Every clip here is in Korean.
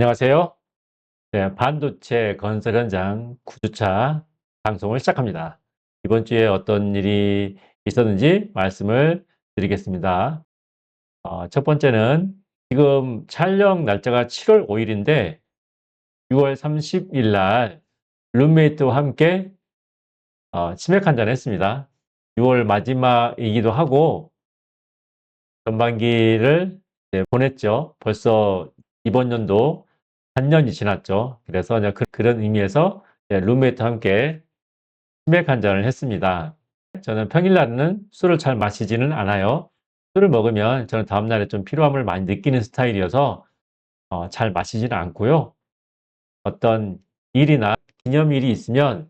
안녕하세요. 네, 반도체 건설 현장 9주차 방송을 시작합니다. 이번 주에 어떤 일이 있었는지 말씀을 드리겠습니다. 첫 번째는 지금 촬영 날짜가 7월 5일인데 6월 30일 날 룸메이트와 함께 치맥 한잔 했습니다. 6월 마지막이기도 하고 전반기를 이제 보냈죠. 벌써 이번 연도 3년이 지났죠. 그래서 그냥 그런 의미에서 룸메이트와 함께 치맥 한 잔을 했습니다. 저는 평일날은 술을 잘 마시지는 않아요. 술을 먹으면 저는 다음날에 좀 피로함을 많이 느끼는 스타일이어서 잘 마시지는 않고요. 어떤 일이나 기념일이 있으면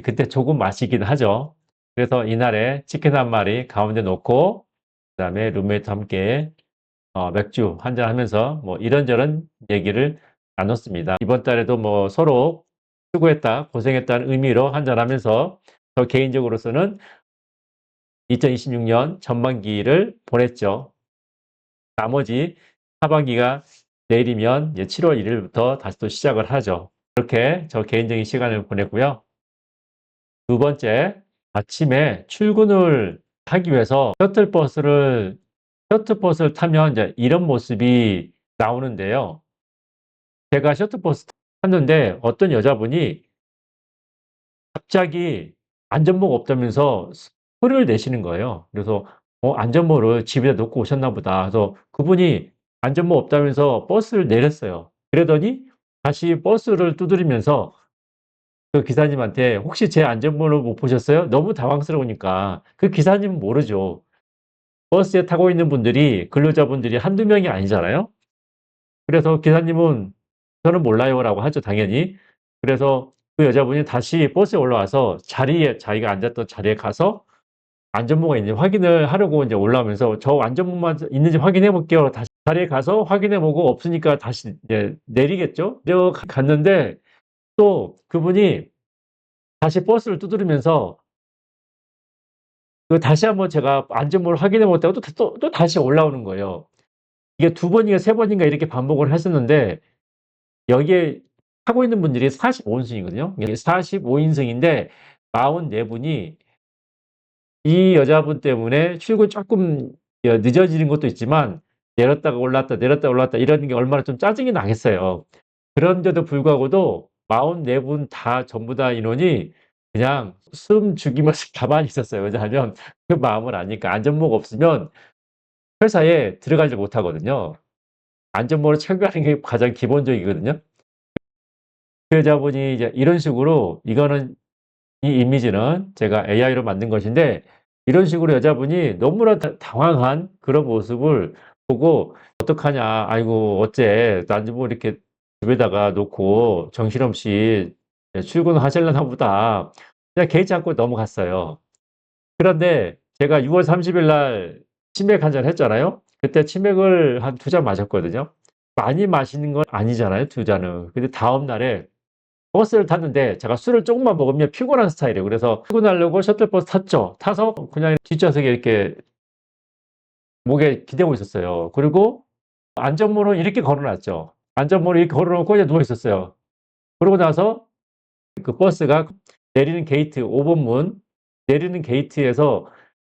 그때 조금 마시긴 하죠. 그래서 이날에 치킨 한 마리 가운데 놓고 그다음에 룸메이트와 함께 맥주 한잔 하면서 뭐 이런저런 얘기를 나눴습니다. 이번 달에도 뭐 서로 수고했다, 고생했다는 의미로 한잔 하면서 저 개인적으로서는 2026년 전반기를 보냈죠. 나머지 하반기가 내일이면 이제 7월 1일부터 다시 또 시작을 하죠. 그렇게 저 개인적인 시간을 보냈고요. 두 번째, 아침에 출근을 하기 위해서 셔틀버스를 타면 이제 이런 모습이 나오는데요. 제가 셔틀버스 탔는데 어떤 여자분이 갑자기 안전모가 없다면서 소리를 내시는 거예요. 그래서 안전모를 집에다 놓고 오셨나 보다. 그래서 그분이 안전모 없다면서 버스를 내렸어요. 그러더니 다시 버스를 두드리면서 그 기사님한테 "혹시 제 안전모를 못 보셨어요?" 너무 당황스러우니까. 그 기사님은 모르죠. 버스에 타고 있는 분들이 근로자분들이 한두 명이 아니잖아요. 그래서 기사님은 "저는 몰라요."라고 하죠, 당연히. 그래서 그 여자분이 다시 버스에 올라와서 자리에 자기가 앉았던 자리에 가서 안전모가 있는지 확인을 하려고 인제 올라오면서 "저 안전모만 있는지 확인해 볼게요." 다시 자리에 가서 확인해 보고 없으니까 다시 이제 내리겠죠. 갔는데 또 그분이 다시 버스를 두드리면서 다시 한번 제가 안전모를 확인해 보겠다고 또 다시 올라오는 거예요. 이게 두 번인가 세 번인가 이렇게 반복을 하셨는데 여기에 타고 있는 분들이 45 인승이거든요. 이게 45 인승인데 44 분이 이 여자분 때문에 출근 쪼끔 늦어지는 것도 있지만 내렸다가 올랐다, 내렸다 올랐다 이러는 게 얼마나 좀 짜증이 나겠어요. 그런데도 불구하고도 44분 다 전부 다 인원이 그냥 숨 죽이면서 가만히 있었어요. 왜냐하면 그 마음을 아니까. 안전모가 없으면 회사에 들어가질 못하거든요. 안전모를 착용하는 게 가장 기본적이거든요. 그 여자분이 이제 이런 식으로 이거는 이 이미지는 제가 AI로 만든 것인데 이런 식으로 여자분이 너무나 당황한 그런 모습을 보고 "어떡하냐. 아이고 어째 안전모 이렇게 집에다가 놓고 정신없이 출근을 하실려나 보다." 그냥 개의치 않고 넘어갔어요. 그런데 제가 6월 30일 날 치맥 한 잔 했잖아요. 그때 치맥을 한 2잔 마셨거든요. 많이 마시는 건 아니잖아요, 2잔은. 근데 다음 날에 버스를 탔는데 제가 술을 쪼금만 먹으면 피곤한 스타일이에요. 그래서 출근하려고 셔틀버스 탔죠. 타서 그냥 뒷좌석에 이렇게 목에 기대고 있었어요. 그리고 안전문을 이렇게 걸어 놨죠. 안전문을 이렇게 걸어 놓고 이제 누워 있었어요. 그러고 나서 그 버스가 내리는 게이트 5번 문 내리는 게이트에서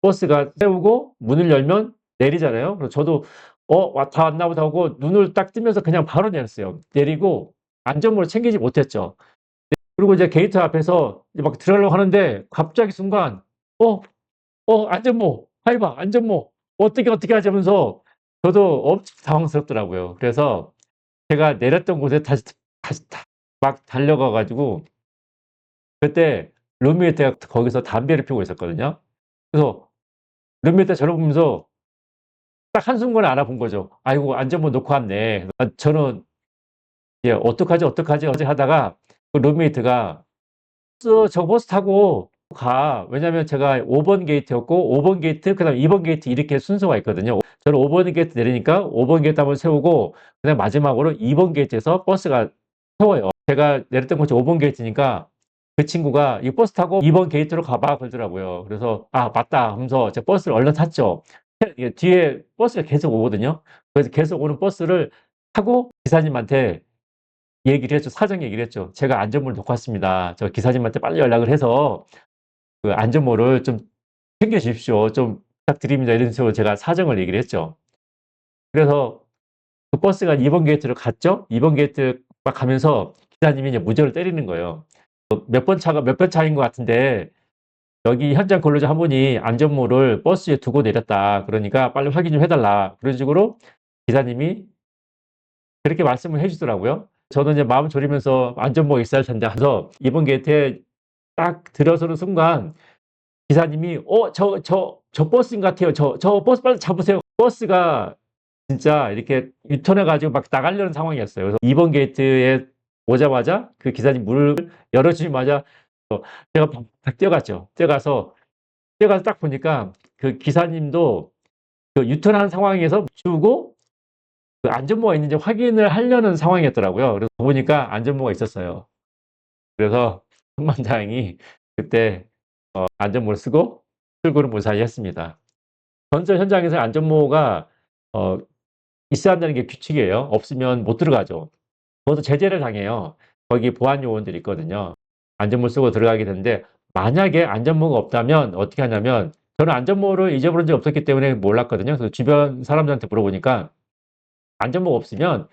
버스가 세우고 문을 열면 내리잖아요. 그래서 저도 '다 왔나 보다.' 하고 눈을 딱 뜨면서 그냥 바로 내렸어요. 내리고 안전문을 챙기지 못했죠. 그리고 이제 게이트 앞에서 이제 막 들어가려고 하는데 갑자기 순간 "어 안전모. 하이바 안전모. 어떻게 하지?" 하면서 저도 엄청 당황스럽더라고요. 그래서 제가 내렸던 곳에 다시 막 달려가 가지고 그때 룸메이트가 거기서 담배를 피우고 있었거든요. 그래서 룸메이트가 저를 보면서 딱 한순간에 알아본 거죠. '아이고 안전모 놓고 왔네.' 저는 이제 '어떡하지?' 하다가 그 룸메이트가 저 버스 타고 가." 왜냐면 제가 5번 게이트였고 5번 게이트 그다음에 2번 게이트 이렇게 순서가 있거든요. 저는 5번 게이트 내리니까 5번 게이트 한번 세우고 그다음에 마지막으로 2번 게이트에서 버스가 세워요. 제가 내렸던 곳이 5번 게이트니까 그 친구가 "이 버스 타고 2번 게이트로 가 봐." 그러더라고요. 그래서 '아 맞다.' 하면서 제가 버스를 얼른 탔죠. 이게 뒤에 버스가 계속 오거든요. 그래서 계속 오는 버스를 타고 기사님한테 얘기를 했죠. 사정 얘기를 했죠. "제가 안전모를 놓고 왔습니다. 저 기사님한테 빨리 연락을 해서 그 안전모를 좀 챙겨 주십시오. 좀 부탁드립니다." 이런 식으로 제가 사정을 얘기를 했죠. 그래서 그 버스가 2번 게이트로 갔죠. 2번 게이트 막 가면서 기사님이 이제 무전을 때리는 거예요. 몇 번 차가 몇 번 차인 것 같은데 "여기 현장 근로자 한 분이 안전모를 버스에 두고 내렸다. 그러니까 빨리 확인 좀 해 달라." 그런 식으로 기사님이 그렇게 말씀을 해 주더라고요. 저는 이제 마음 졸이면서 '안전모가 있어야 할 텐데.' 하면서 2번 게이트에 딱 들어서는 순간 기사님이 저 버스인 것 같아요. 저 버스 빨리 잡으세요." 버스가 진짜 이렇게 유턴해 가지고 막 나가려는 상황이었어요. 그래서 2번 게이트에 오자마자 그 기사님 문을 열어 주자마자 제가 막 뛰어갔죠. 뛰어가서 딱 보니까 그 기사님도 그 유턴하는 상황에서 멈추고 그 안전모가 있는지 확인을 하려는 상황이었더라고요. 그래서 보니까 안전모가 있었어요. 그래서 천만다행히 그때 안전모를 쓰고 출구를 무사히 했습니다. 건설 현장에서 안전모가 어 있어야 한다는 게 규칙이에요. 없으면 못 들어가죠. 그것도 제재를 당해요. 거기 보안 요원들이 있거든요. 안전모 쓰고 들어가게 되는데 만약에 안전모가 없다면 어떻게 하냐면 저는 안전모를 잊어버린 적이 없었기 때문에 몰랐거든요. 그래서 주변 사람들한테 물어보니까 안전모가 없으면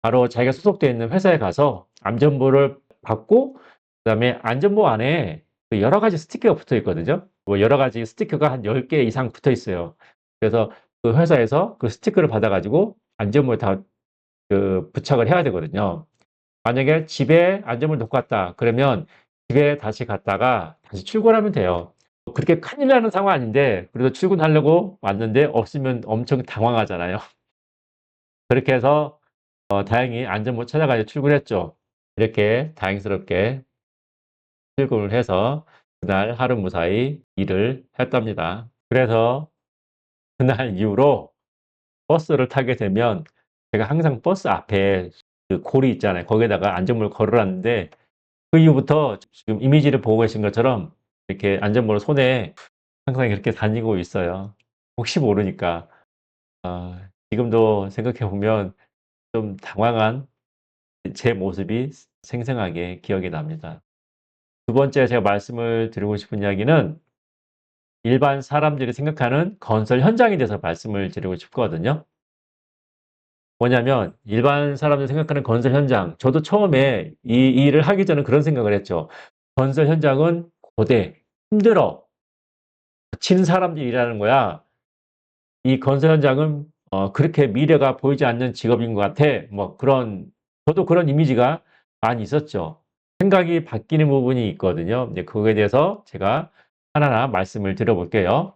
바로 자기가 소속되어 있는 회사에 가서 안전모를 받고 그다음에 안전모 안에 그 여러 가지 스티커가 붙어 있거든요. 뭐 여러 가지 스티커가 한 10개 이상 붙어 있어요. 그래서 그 회사에서 그 스티커를 받아 가지고 안전모에 다 그 부착을 해야 되거든요. 만약에 집에 안전모를 놓고 갔다 그러면 집에 다시 갔다가 다시 출근하면 돼요. 그렇게 큰일 나는 상황 아닌데 그래도 출근하려고 왔는데 없으면 엄청 당황하잖아요. 그렇게 해서 다행히 안전모 찾아가지고 출근했죠. 이렇게 다행스럽게 출근을 해서 그날 하루 무사히 일을 했답니다. 그래서 그날 이후로 버스를 타게 되면 제가 항상 버스 앞에 그 고리 있잖아요. 거기에다가 안전모를 걸어 놨는데 그 이후부터 지금 이미지를 보고 계신 것처럼 이렇게 안전모를 손에 항상 이렇게 다니고 있어요. 혹시 모르니까. 지금도 생각해 보면 좀 당황한 제 모습이 생생하게 기억이 납니다. 두 번째 제가 말씀을 드리고 싶은 이야기는 일반 사람들이 생각하는 건설 현장에 대해서 말씀을 드리고 싶거든요. 뭐냐면 일반 사람들이 생각하는 건설 현장, 저도 처음에 이 일을 하기 전에 그런 생각을 했죠. '건설 현장은 고돼. 힘들어. 친 사람들이 일하는 거야. 이 건설 현장은 그렇게 미래가 보이지 않는 직업인 것 같아.' 뭐 그런 저도 그런 이미지가 많이 있었죠. 생각이 바뀌는 부분이 있거든요. 이제 그거에 대해서 제가 하나하나 말씀을 드려 볼게요.